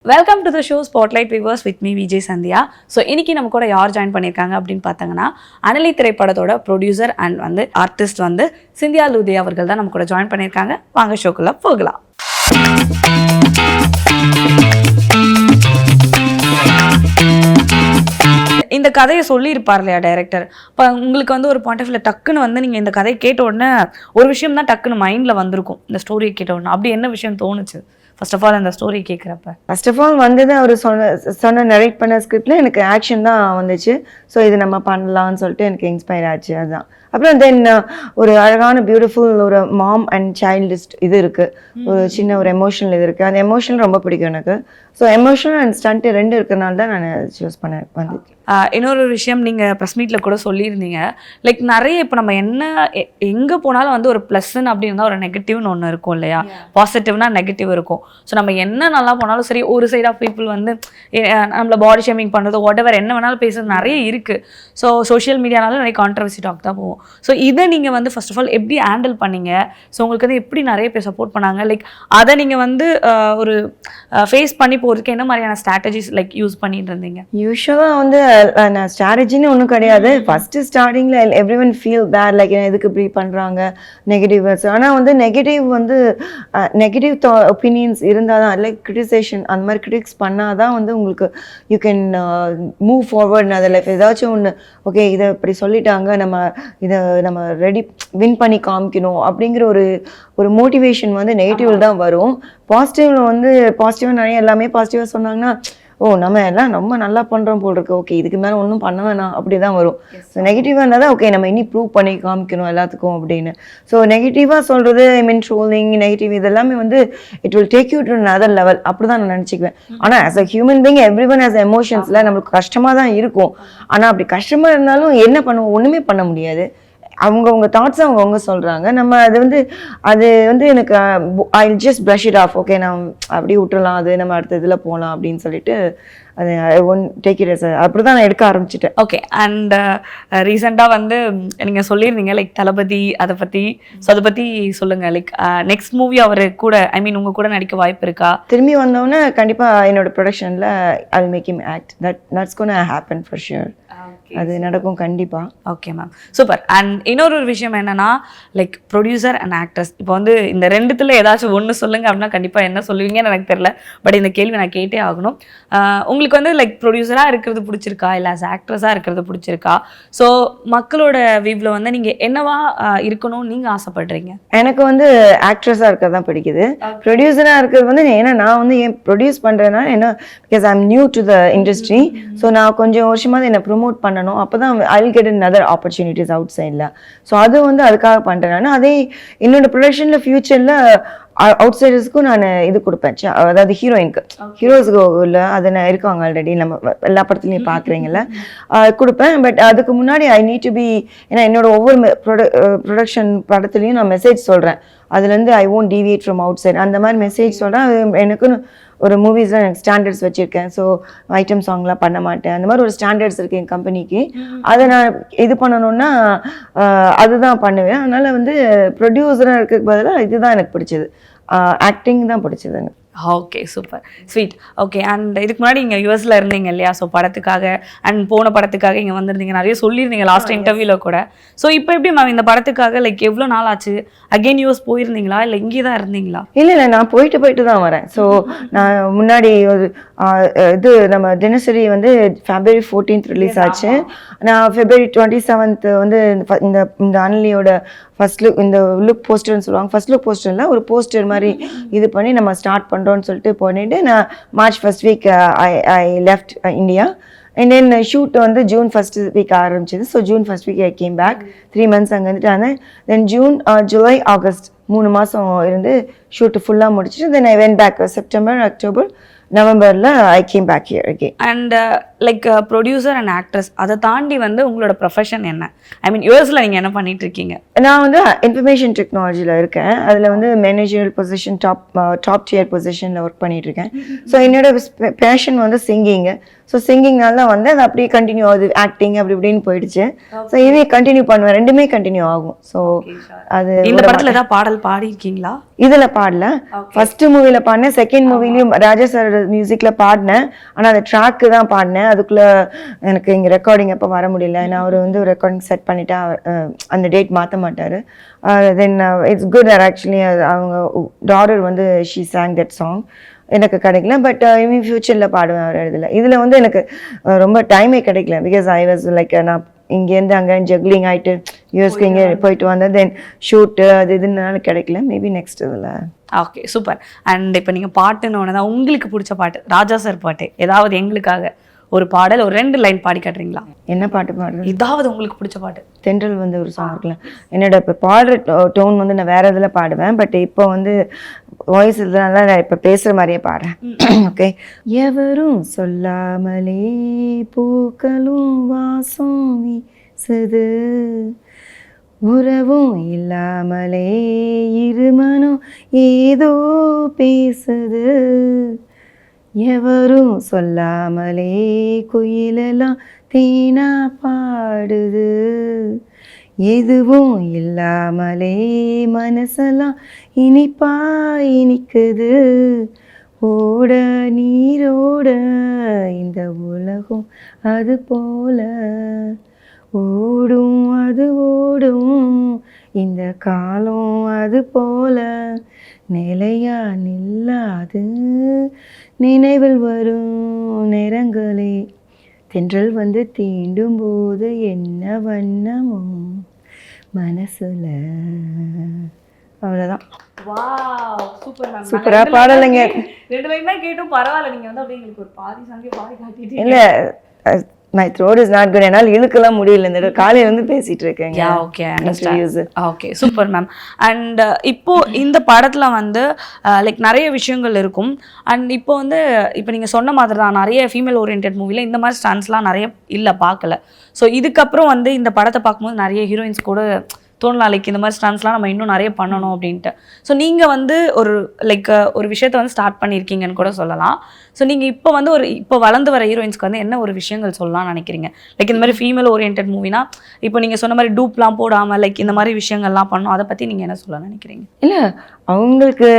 Welcome to the show spotlight viewers with me Vijay Sandhya. So இன்னைக்கு நம்ம கூட யார் ஜாயின் பண்ணியிருக்காங்க அப்படின்னு பார்த்தாங்கன்னா அனலி திரைப்படத்தோட ப்ரொடியூசர் அண்ட் வந்து ஆர்டிஸ்ட் வந்து சிந்தியா லூதே அவர்கள் தான் நம்ம கூட ஜாயின் பண்ணியிருக்காங்க. வாங்க ஷோக்குள்ள போகலாம். இந்த கதையை சொல்லியிருப்பார் இல்லையா டைரக்டர், இப்போ உங்களுக்கு வந்து ஒரு பாயிண்ட் ஆஃப் வியூல டக்குன்னு வந்து நீங்கள் இந்த கதையை கேட்ட உடனே ஒரு விஷயம் தான் டக்குன்னு மைண்டில் வந்திருக்கும். இந்த ஸ்டோரியை கேட்ட உடனே அப்படி என்ன விஷயம் தோணுச்சு ஃபர்ஸ்ட் ஆஃப் ஆல் அந்த ஸ்டோரி கேட்குறப்ப? ஃபர்ஸ்ட் ஆஃப் ஆல் வந்தது அவர் சொன்ன நரேட் பண்ண ஸ்கிரிப்டில் எனக்கு ஆக்ஷன் தான் வந்துச்சு. ஸோ இது நம்ம பண்ணலாம்னு சொல்லிட்டு எனக்கு இன்ஸ்பயர் ஆச்சு. அதுதான். அப்புறம் தென் ஒரு அழகான பியூட்டிஃபுல் ஒரு மாம் அண்ட் சைல்டிஸ்ட் இது இருக்குது, ஒரு சின்ன ஒரு எமோஷனல் இது இருக்குது. அந்த எமோஷனல் ரொம்ப பிடிக்கும் எனக்கு. ஸோ எமோஷனல் அண்ட் ஸ்டண்ட்டு ரெண்டு இருக்கிறனால தான் நான் சூஸ் பண்ண வந்துச்சு. இன்னொரு விஷயம் நீங்கள் ப்ரெஸ் மீட்டில் கூட சொல்லியிருந்தீங்க, லைக் நிறைய இப்போ நம்ம என்ன எங்கே போனாலும் வந்து ஒரு ப்ளஸ்ன்னு அப்படி இருந்தால் ஒரு நெகட்டிவ்னு ஒன்று இருக்கும் இல்லையா, பாசிட்டிவ்னா நெகட்டிவ் இருக்கும். ஸோ நம்ம என்ன நல்லா போனாலும் சரி, ஒரு சைட் ஆஃப் பீப்புள் வந்து நம்மளை பாடி ஷேமிங் பண்ணுறது வாட் எவர் என்ன வேணாலும் பேசுறது நிறைய இருக்குது. ஸோ சோஷியல் மீடியானால நிறைய கான்ட்ரவர்சி டாக் தான் போவோம். ஸோ இதை நீங்கள் வந்து ஃபர்ஸ்ட் ஆஃப் ஆல் எப்படி ஹேண்டில் பண்ணீங்க? ஸோ உங்களுக்கு வந்து எப்படி நிறைய பேர் சப்போர்ட் பண்ணாங்க? லைக் அதை நீங்கள் வந்து ஒரு ஃபேஸ் பண்ணி போகிறதுக்கு என்ன மாதிரியான ஸ்ட்ராட்டஜிஸ் லைக் யூஸ் பண்ணிட்டு இருந்தீங்க? யூஸ்வலாக வந்து நான் ஸ்ட்ராட்டஜின்னு ஒன்றும் கிடையாது. ஃபஸ்ட்டு ஸ்டார்டிங்கில் everyone feel bad, like எதுக்கு இப்படி பண்ணுறாங்க நெகட்டிவ் வேர்ட்ஸ். ஆனால் வந்து நெகட்டிவ் ஒப்பீனியன்ஸ் இருந்தால் தான், லைக் கிரிட்டிசேஷன் அந்த மாதிரி கிரிட்டிக்ஸ் பண்ணால் தான் வந்து உங்களுக்கு யூ கேன் மூவ் ஃபார்வர்ட். அதில் ஏதாச்சும் ஒன்று ஓகே இதை இப்படி சொல்லிட்டாங்க, நம்ம ரெடி வின் பண்ணி காமிக்கணும் அப்படிங்கிற ஒரு மோட்டிவேஷன் வந்து நெகட்டிவில் தான் வரும். பாசிட்டிவில் வந்து பாசிட்டிவாக நிறைய எல்லாமே பாசிட்டிவாக சொன்னாங்கன்னா நம்ம எல்லாம் ரொம்ப நல்லா பண்ணுறோம் போல் இருக்கு, ஓகே இதுக்கு மேலே ஒன்றும் பண்ண வேணாம் அப்படி தான் வரும். ஸோ நெகட்டிவாக இருந்தால் தான் ஓகே நம்ம இனி ப்ரூவ் பண்ணி காமிக்கணும் எல்லாத்துக்கும் அப்படின்னு. ஸோ நெகட்டிவாக சொல்கிறது, ஐ மீன் ட்ரோலிங், நெகட்டிவ் இதெல்லாமே வந்து it will take you to another level அப்படி தான் நான் நினச்சிக்குவேன். ஆனால் as a human being everyone has எமோஷன்ஸில் நம்மளுக்கு கஷ்டமாக தான் இருக்கும். ஆனால் அப்படி கஷ்டமாக இருந்தாலும் என்ன பண்ணுவோம், ஒன்றுமே பண்ண முடியாது. அவங்க தாட்ஸ் அவங்க சொல்கிறாங்க. நம்ம அது வந்து எனக்கு I just brush it of, okay நான் அப்படியே விட்டுறலாம், அது நம்ம அடுத்த இதில் போகலாம் அப்படின்னு சொல்லிட்டு அது ஐ ஒன்ட் டேக் இட். அப்படி தான் நான் எடுக்க ஆரம்பிச்சிட்டேன். ஓகே. அண்ட் ரீசெண்டாக வந்து நீங்கள் சொல்லியிருந்தீங்க லைக் தளபதி அதை பற்றி. ஸோ அதை பற்றி சொல்லுங்கள். லைக் நெக்ஸ்ட் மூவி அவர் கூட ஐ மீன் உங்கள் கூட நடிக்க வாய்ப்பு இருக்கா? திரும்பி வந்தோடனே கண்டிப்பாக என்னோட ப்ரொடக்ஷனில் I will make him act. That's gonna happen for sure. அது நடக்கும் கண்டிப்பாக. Okay ma'am, super. அண்ட் இன்னொரு விஷயம் என்னன்னா லைக் ப்ரொடியூசர் அண்ட் ஆக்ட்ரஸ், இப்போ வந்து இந்த ரெண்டுத்துல ஏதாச்சும் ஒன்று சொல்லுங்க அப்படின்னா கண்டிப்பாக என்ன சொல்லுவீங்கன்னு எனக்கு தெரியல. பட் இந்த கேள்வி நான் கேட்டே ஆகணும். உங்களுக்கு வந்து லைக் ப்ரொடியூசராக இருக்கிறது பிடிச்சிருக்கா இல்லை ஆஸ் ஆக்ட்ரஸாக இருக்கிறது பிடிச்சிருக்கா? ஸோ மக்களோட வியூவில் வந்து நீங்கள் என்னவா இருக்கணும்னு நீங்கள் ஆசைப்படுறீங்க? எனக்கு வந்து ஆக்ட்ரஸாக இருக்கிறது தான் பிடிக்குது. ப்ரொடியூசராக இருக்கிறது வந்து ஏன்னா நான் வந்து ஏன் ப்ரொடியூஸ் பண்ணுறேன்னா என்ன, because I am new to the industry. So நான் கொஞ்சம் வருஷமாக என்னை ப்ரொமோட் பண்ணணும். அப்போ தான் I will get another opportunities out சைடில். ஸோ அது வந்து அதுக்காக பண்ணுறேன் நான். அதே என்னோட ப்ரொடக்ஷனில் ஃபியூச்சரில் அவுட் சைடர்ஸ்க்கும் நான் இது கொடுப்பேன். அதாவது ஹீரோயினுக்கு, ஹீரோஸுக்கு இல்லை அது நான் இருக்காங்க ஆல்ரெடி, நம்ம எல்லா படத்துலையும் பார்க்குறீங்கள கொடுப்பேன். பட் அதுக்கு முன்னாடி ஐ நீட் டு பி, ஏன்னா என்னோட ஒவ்வொரு ப்ரொடக்ஷன் படத்துலையும் நான் மெசேஜ் சொல்கிறேன். அதுலேருந்து I won't deviate from outside அந்த மாதிரி மெசேஜ் சொல்கிறேன். எனக்குன்னு ஒரு மூவிஸில் எனக்கு ஸ்டாண்டர்ட்ஸ் வச்சுருக்கேன். ஸோ ஐட்டம் சாங்லாம் பண்ண மாட்டேன். அந்த மாதிரி ஒரு ஸ்டாண்டர்ட்ஸ் இருக்குது என் கம்பெனிக்கு. அதை நான் இது பண்ணணுன்னா அதுதான் பண்ணுவேன். அதனால் வந்து ப்ரொடியூசராக இருக்கிறதுக்கு பதிலாக இதுதான் எனக்கு பிடிச்சது, ஆக்டிங் தான் பிடிச்சது எனக்கு. Okay, super, sweet. Okay. And இதுக்கு முன்னாடி இங்கே யூஎஸில் இருந்தீங்க இல்லையா? ஸோ படத்துக்காக அண்ட் போன படத்துக்காக இங்கே வந்திருந்தீங்க, நிறைய சொல்லியிருந்தீங்க லாஸ்ட் இன்டர்வியூவில் கூட. ஸோ இப்போ எப்படி மேம் இந்த படத்துக்காக லைக் எவ்வளோ நாள் ஆச்சு? அகெயின் யூஎஸ் போயிருந்தீங்களா இல்லை இங்கே தான் இருந்தீங்களா? இல்லை நான் போயிட்டு தான் வரேன். ஸோ நான் முன்னாடி ஒரு இது நம்ம தினசரி வந்து February 14th ரிலீஸ் ஆச்சு. நான் February 27th வந்து இந்த அனலியோட ஃபர்ஸ்ட் லுக், இந்த லுக் போஸ்டர்னு சொல்லுவாங்க, ஃபர்ஸ்ட் லுக் போஸ்டரில் ஒரு போஸ்டர் மாதிரி இது பண்ணி நம்ம ஸ்டார்ட் பண்ணுறோன்னு சொல்லிட்டு போனிட்டு நான் March 1st week I left India. And then shoot வந்து June 1st week ஆரம்பிச்சது. So June 1st week I came back. 3 months அங்கே இருந்துட்டு தென் June, July, August 3 மாதம் இருந்து ஷூட்டு ஃபுல்லாக முடிச்சுட்டு then I went back. September, October, Novemberல I came back here again. And like producer and actress அதை தாண்டி வந்து உங்களோட ப்ரொஃபஷன் என்ன? ஐ மீன் யூஎஸ்ல நீங்கள் என்ன பண்ணிட்டு இருக்கீங்க? நான் வந்து இன்ஃபர்மேஷன் டெக்னாலஜியில் இருக்கேன். அதில் வந்து மேனேஜரல் பொசிஷன் டாப் டியர் பொசிஷனில் ஒர்க் பண்ணிட்டு இருக்கேன். ஸோ என்னோட பேஷன் வந்து சிங்கிங்கு. ஸோ சிங்கிங்னால வந்து அது அப்படியே கண்டினியூ ஆகுது. ஆக்டிங் அப்படி இப்படின்னு போயிடுச்சு. ஸோ இதே கண்டினியூ பண்ணுவேன். ரெண்டுமே கண்டினியூ ஆகும். ஸோ அது இந்த படத்தில் ஏதாவது பாடல் பாடியிருக்கீங்களா? இதில் பாடல. ஃபர்ஸ்ட் மூவியில் பாடினேன். செகண்ட் மூவிலையும் ராஜா சார் மியூசிக்கில் பாடினேன். ஆனால் அந்த ட்ராக்கு தான் பாடினேன். அதுக்குள்ளே எனக்கு இங்கே ரெக்கார்டிங் அப்போ வர முடியல. நான் அவர் வந்து ரெக்கார்டிங் செட் பண்ணிட்டா அந்த டேட் மாற்ற மாட்டார். தென் இட்ஸ் குட் ஆக்சுவலி அவங்க டாட்டர் வந்து ஷீ சாங் தட் சாங். எனக்கு கிடைக்கல. பட் இனி ஃபியூச்சரில் பாடுவேன் அவர் இதில் வந்து எனக்கு ரொம்ப டைமே கிடைக்கல. பிகாஸ் ஐ வாஸ் லைக் நான் இங்கேருந்து அங்கே ஜக்லிங் ஆகிட்டு யூஎஸ்க்கு இங்கே போயிட்டு வந்தேன். தென் ஷூட்டு அது இதுனால கிடைக்கல. மேபி நெக்ஸ்ட் இதில். Okay, super. அண்ட் இப்போ நீங்கள் பாட்டுன்னு ஒன்று தான் உங்களுக்கு பிடிச்ச பாட்டு, ராஜா சார் பாட்டு ஏதாவது எங்களுக்காக ஒரு பாடல் ஒரு 2 லைன் பாடி காட்டுறீங்களா? என்ன பாட்டு பாடுறது? ஏதாவது உங்களுக்கு பிடிச்ச பாட்டு. தென்றல் வந்து ஒரு சாங் இருக்குல்ல. என்னோட இப்போ பாடுற டோன் வந்து நான் வேற இதில் பாடுவேன். பட் இப்போ வந்து வாய்ஸ் இதனால நான் இப்போ பேசுகிற மாதிரியே பாடுறேன். ஓகே. எவரும் சொல்லாமலே பூக்களும் வாசம் வீசுது, உறவும் இல்லாமலே இருமனும் ஏதோ பேசுது, எவரும் சொல்லாமலே குயிலெல்லாம் தேனா பாடுது, எதுவும் இல்லாமலே மனசெல்லாம் இனிப்பா இனிக்குது, ஓட நீரோட இந்த உலகம் அது போல ஓடும், அது ஓடும் இந்த காலம் அது போல நிலையா நில்லாது நினைவில் வரும் நேரங்களே, தென்றல் வந்து தீண்டும் போது என்ன வண்ணமோ மனசுல. அவ்வளோதான். சூப்பரா பாடலைங்க. 2 லைன் தான் கேட்டும் பரவாயில்ல. நீங்க வந்து அப்படியே எங்களுக்கு ஒரு பாதி சாங்கே பாடி காட்டிட்டீங்க. இல்லை, my throat is not good. என்னால் இழுக்கலாம் முடியல. இந்த காலையில இருந்து பேசிட்டு இருக்கேன். Okay, super ma'am. அண்ட் இப்போ இந்த படத்துல வந்து லைக் நிறைய விஷயங்கள் இருக்கும். அண்ட் இப்போ வந்து இப்போ நீங்க சொன்ன மாதிரி தான் நிறைய ஃபீமேல் ஓரியன்ட் மூவில இந்த மாதிரி ஸ்டான்ஸ்லாம் நிறைய இல்லை, பார்க்கல. ஸோ இதுக்கப்புறம் வந்து இந்த படத்தை பார்க்கும்போது நிறைய ஹீரோயின்ஸ் கூட தோணலாம் லைக் இந்த மாதிரி ஸ்டான்ஸ்லாம் நம்ம இன்னும் நிறைய பண்ணணும் அப்படின்ட்டு. ஸோ நீங்கள் வந்து ஒரு லைக் ஒரு விஷயத்த வந்து ஸ்டார்ட் பண்ணியிருக்கீங்கன்னு கூட சொல்லலாம். ஸோ நீங்கள் இப்போ வந்து இப்போ வளர்ந்து வர ஹீரோயின்ஸ்க்கு வந்து என்ன ஒரு விஷயங்கள் சொல்லலாம்னு நினைக்கிறீங்க? லைக் இந்த மாதிரி ஃபீமேல் ஓரியன்ட் மூவினா இப்போ நீங்கள் சொன்ன மாதிரி டூப்லாம் போடாமல் லைக் இந்த மாதிரி விஷயங்கள்லாம் பண்ணணும், அதை பற்றி நீங்கள் என்ன சொல்ல நினைக்கிறீங்க? இல்லை, அவங்களுக்கு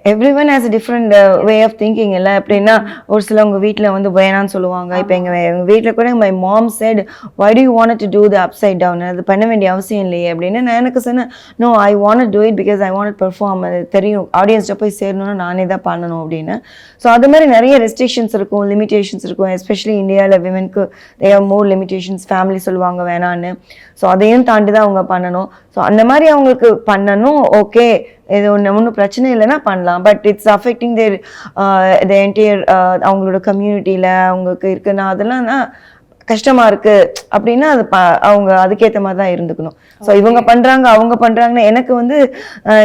everyone has different way of thinking. இல்லை எப்படின்னா ஒரு சிலவங்க வீட்டில் வந்து வேணான்னு சொல்லுவாங்க. இப்போ எங்கள் வீட்டில் கூட my mom said why do you want to do the upside down, அது பண்ண வேண்டிய அவசியம் இல்லையே அப்படின்னு. நான் எனக்கு சொன்னேன், no I want to do it because I want perform. அது தெரியும், ஆடியன்ஸ்கிட்ட போய் சேரணும்னா நானே தான் பண்ணணும் அப்படின்னு. ஸோ அது மாதிரி நிறைய ரெஸ்ட்ரிக்ஷன்ஸ் இருக்கும், லிமிடேஷன்ஸ் இருக்கும். எஸ்பெஷலி இந்தியாவில் விமென்க்கு they have more limitations. Family சொல்லுவாங்க வேணான்னு. ஸோ அதையும் தாண்டி தான் அவங்க பண்ணணும். ஸோ அந்த மாதிரி அவங்களுக்கு பண்ணணும். ஓகே, இது ஒன்றும் பிரச்சனை இல்லைன்னா பண்ணலாம். But it's affecting their the entire அவங்களோட கம்யூனிட்டியில் அவங்களுக்கு இருக்குன்னா அதெல்லாம் கஷ்டமாக இருக்குது அப்படின்னா அது அவங்க அதுக்கேற்ற மாதிரி தான் இருந்துக்கணும். ஸோ இவங்க பண்ணுறாங்க அவங்க பண்ணுறாங்கன்னா எனக்கு வந்து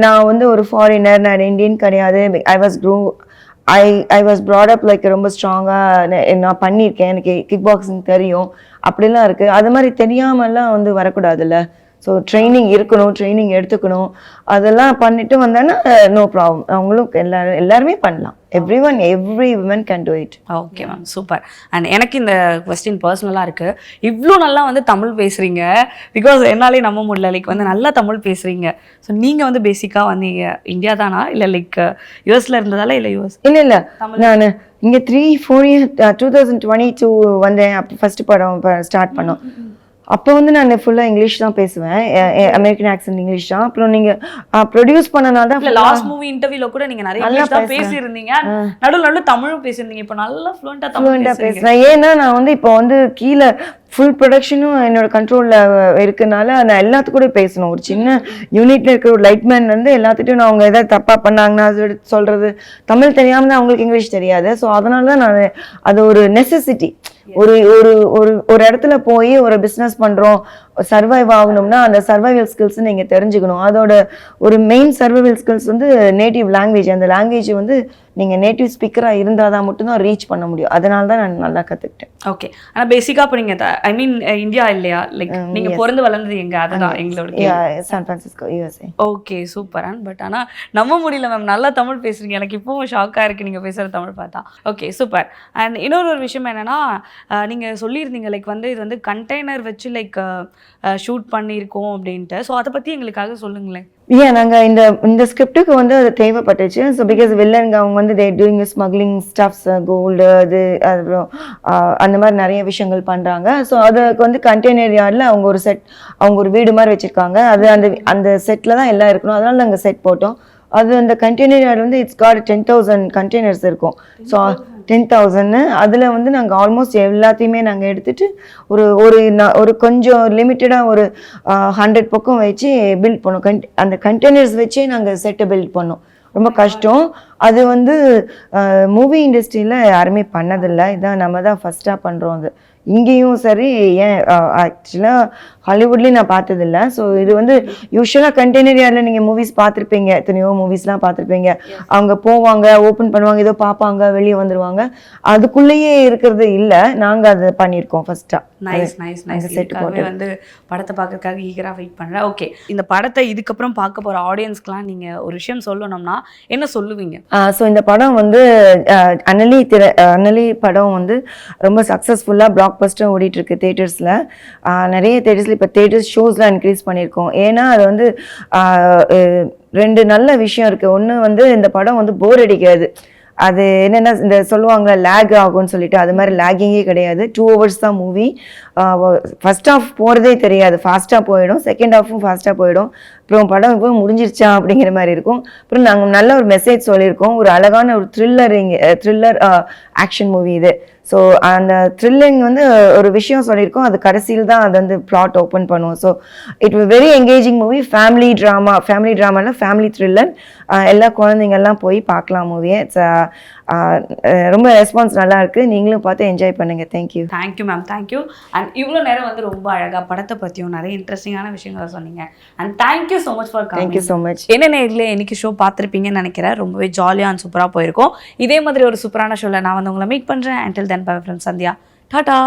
நான் வந்து ஒரு ஃபாரினர், நான் இந்தியன் கிடையாது. I was brought up like ரொம்ப ஸ்ட்ராங்காக நான் பண்ணியிருக்கேன். எனக்கு கிக் பாக்ஸிங் தெரியும் அப்படிலாம் இருக்குது. அது மாதிரி தெரியாமலாம் வந்து வரக்கூடாதுல்ல. ஸோ ட்ரைனிங் இருக்கணும், ட்ரைனிங் எடுத்துக்கணும். அதெல்லாம் பண்ணிட்டு வந்தேன்னா நோ ப்ராப்ளம். அவங்களும் எல்லாருமே பண்ணலாம். Every women can do it. Okay ma'am, super. And எனக்கு இந்த கொஸ்டின் பர்சனலாக இருக்குது. இவ்வளோ நல்லா வந்து தமிழ் பேசுகிறீங்க. பிகாஸ் என்னாலே நம்ப முடியல, லைக் வந்து நல்லா தமிழ் பேசுகிறீங்க. ஸோ நீங்கள் வந்து பேசிக்காக வந்தீங்க இந்தியா தானா இல்லை லைக் யூஎஸ்ல இருந்ததால இல்லை யூஎஸ்? இல்லை நான் இங்கே 3-4 years 2022 வந்தேன். அப்போ ஃபர்ஸ்ட் படம் ஸ்டார்ட் பண்ணோம். அப்போ வந்து நான் ஃபுல்லாக இங்கிலீஷ் தான் பேசுவேன். அமெரிக்கன் ஆக்சென்ட் இங்கிலீஷ் தான். அப்புறம் நீங்கள் ப்ரொடியூஸ் பண்ணனால தான் லாஸ்ட் மூவி இன்டர்வியூல கூட நீங்கள் நிறைய இங்கிலீஷ் தான் பேசியிருந்தீங்க. நடுவில் தமிழும் பேசியிருந்தீங்க. இப்போ நல்லா ஃப்ளூயண்டாக பேசுகிறேன். ஏன்னா நான் வந்து இப்போ வந்து கீழே ஃபுல் ப்ரொடக்ஷனும் என்னோட கண்ட்ரோலில் இருக்கனால நான் எல்லாத்துக்கூட பேசணும். ஒரு சின்ன யூனிட்ல இருக்கிற ஒரு லைட்மேன் வந்து எல்லாத்துட்டையும் நான் அவங்க எதாவது தப்பாக பண்ணாங்கன்னா அது சொல்கிறது. தமிழ் தெரியாமல் தான் அவங்களுக்கு இங்கிலீஷ் தெரியாது. ஸோ அதனால தான் நான் அது ஒரு நெசசிட்டி. ஒரு ஒரு ஒரு ஒரு இடத்துல போய் ஒரு பிஸ்னஸ் பண்றோம், சர்வைவ் ஆகணும்னா அந்த சர்வைவல் ஸ்கில்ஸ் நீங்க தெரிஞ்சுக்கணும். அதோட ஒரு மெயின் சர்வைவல் ஸ்கில்ஸ் வந்து நேட்டிவ் லாங்குவேஜ். அந்த லாங்குவேஜ் வந்து நீங்க நேட்டிவ் ஸ்பீக்கரா இருந்தாதான் மட்டும்தான் ரீச் பண்ண முடியும். அதனால தான் நான் நல்லா கத்துக்கிட்டேன். ஓகே. ஆனா பேசிக்கா இப்போ நீங்க ஐ மீன் இந்தியா இல்லையா? லைக் நீங்க பிறந்து வளர்ந்தது எங்க? அதுதான் எங்களோட San Francisco, USA. Okay, super. But ஆனா நம்ப முடியல மேம், நல்லா தமிழ் பேசுறீங்க. எனக்கு இப்பவும் ஷாக்கா இருக்கு நீங்க பேசுற தமிழ் பார்த்தா. Okay, super. அண்ட் இன்னொரு விஷயம் என்னன்னா, நீங்க சொல்லியிருந்தீங்க லைக் வந்து இது வந்து கண்டெய்னர் வச்சு லைக் ஷூட் பண்ணியிருக்கோம் அப்படின்ட்டு. ஸோ அதை பத்தி எங்களுக்காக சொல்லுங்களேன். ஏன் நாங்கள் இந்த ஸ்கிரிப்டுக்கு வந்து அது தேவைப்பட்டுச்சு. ஸோ பிகாஸ் வில்லனுங்க அவங்க வந்து they doing smuggling stuffs, gold, அது அப்புறம் அந்த மாதிரி நிறைய விஷயங்கள் பண்ணுறாங்க. ஸோ அதுக்கு வந்து கண்டெய்னர் யார்டில் அவங்க ஒரு வீடு மாதிரி வச்சுருக்காங்க. அது அந்த செட்டில் தான் எல்லாம் இருக்கணும். அதனால நாங்கள் செட் போட்டோம். அது அந்த கண்டெய்னர் யார்டு வந்து இட்ஸ் காட் 10,000 கண்டெய்னர்ஸ் இருக்கும். ஸோ 10,000 அதில் வந்து நாங்கள் ஆல்மோஸ்ட் எல்லாத்தையுமே நாங்கள் எடுத்துகிட்டு ஒரு கொஞ்சம் லிமிட்டடாக ஒரு 100 பக்கம் வச்சு பில்ட் பண்ணோம். அந்த கண்டெய்னர்ஸ் வச்சே நாங்கள் செட்டை பில்ட் பண்ணோம். ரொம்ப கஷ்டம். அது வந்து மூவி இண்டஸ்ட்ரியில் யாருமே பண்ணதில்லை. இதான் நம்ம தான் ஃபஸ்ட்டாக பண்ணுறோம். அது இங்கேயும் சரி, ஏன் ஆக்சுவலாக ஹாலிவுட்லேயும் நான் பார்த்ததில்ல. ஸோ இது வந்து யூஸ்வலாக கண்டெய்னர் யார்டில் நீங்கள் மூவிஸ் பார்த்துருப்பீங்க, எத்தனையோ மூவிஸ்லாம் பார்த்துருப்பீங்க. அவங்க போவாங்க, ஓப்பன் பண்ணுவாங்க, ஏதோ பார்ப்பாங்க, வெளியே வந்துடுவாங்க. அதுக்குள்ளேயே இருக்கிறது இல்லை. நாங்கள் அதை பண்ணியிருக்கோம் ஃபஸ்ட்டாக. Nice nice nice. இதுக்காகவே வந்து படத்தை பார்க்கறதுக்காக ஈகராக வெயிட் பண்ணுறேன். ஓகே, இந்த படத்தை இதுக்கப்புறம் பார்க்க போகிற ஆடியன்ஸ்க்குலாம் நீங்கள் ஒரு விஷயம் சொல்லணும்னா என்ன சொல்லுவீங்க? ஸோ இந்த படம் வந்து அனலி படம் வந்து ரொம்ப சக்ஸஸ்ஃபுல்லாக பிளாக் பஸ்டர் ஓடிட்டு இருக்கு தேட்டர்ஸில். நிறைய தேட்டர்ஸில் இப்போ தேட்டர்ஸ் ஷோஸ்லாம் இன்க்ரீஸ் பண்ணியிருக்கோம். ஏன்னா அது வந்து 2 நல்ல விஷயம் இருக்குது. ஒன்று வந்து இந்த படம் வந்து போர் அடிக்காது. அது என்னென்னா இந்த சொல்லுவாங்க லேக் ஆகும்னு சொல்லிட்டு, அது மாதிரி லேக்கிங்கே கிடையாது. 2 hours தான் மூவி. ஃபர்ஸ்ட் ஹாஃப் போகிறதே தெரியாது, ஃபாஸ்ட்டாக போயிடும். செகண்ட் ஹாஃபும் ஃபாஸ்ட்டாக போயிடும். அப்புறம் படம் இப்போ முடிஞ்சிருச்சா அப்படிங்கிற மாதிரி இருக்கும். அப்புறம் நாங்கள் நல்ல ஒரு மெசேஜ் சொல்லியிருக்கோம். ஒரு அழகான ஒரு த்ரில்லர் ஆக்ஷன் மூவி இது. ஸோ அந்த த்ரில்லிங் வந்து ஒரு விஷயம் சொல்லியிருக்கோம். அது கடைசியில் தான் அது வந்து பிளாட் ஓப்பன் பண்ணுவோம். So it very engaging movie. Family ட்ராமாவில் ஃபேமிலி த்ரில்லர். எல்லா குழந்தைங்கள்லாம் போய் பார்க்கலாம் மூவியை. ரொம்ப ரெஸ்பான்ஸ் நல்லா இருக்கு. நீங்களும் பார்த்து என்ஜாய் பண்ணுங்க. Thank you. Thank you ma'am, thank you. And இவ்வளோ நேரம் வந்து ரொம்ப அழகாக படத்தை பற்றியும் நிறைய இன்ட்ரெஸ்டிங்கான விஷயங்களை சொன்னீங்க. And thank you so much for coming. Thank you so much. என்ன நேரில் இன்னைக்கு ஷோ பார்த்துருப்பீங்கன்னு நினைக்கிறேன். ரொம்பவே ஜாலியாக அண்ட் சூப்பராக போயிருக்கோம். இதே மாதிரி ஒரு சூப்பரான ஷோவில் நான் வந்து உங்களை மீட் பண்ணுறேன். Until then by from Sandhya. Tata.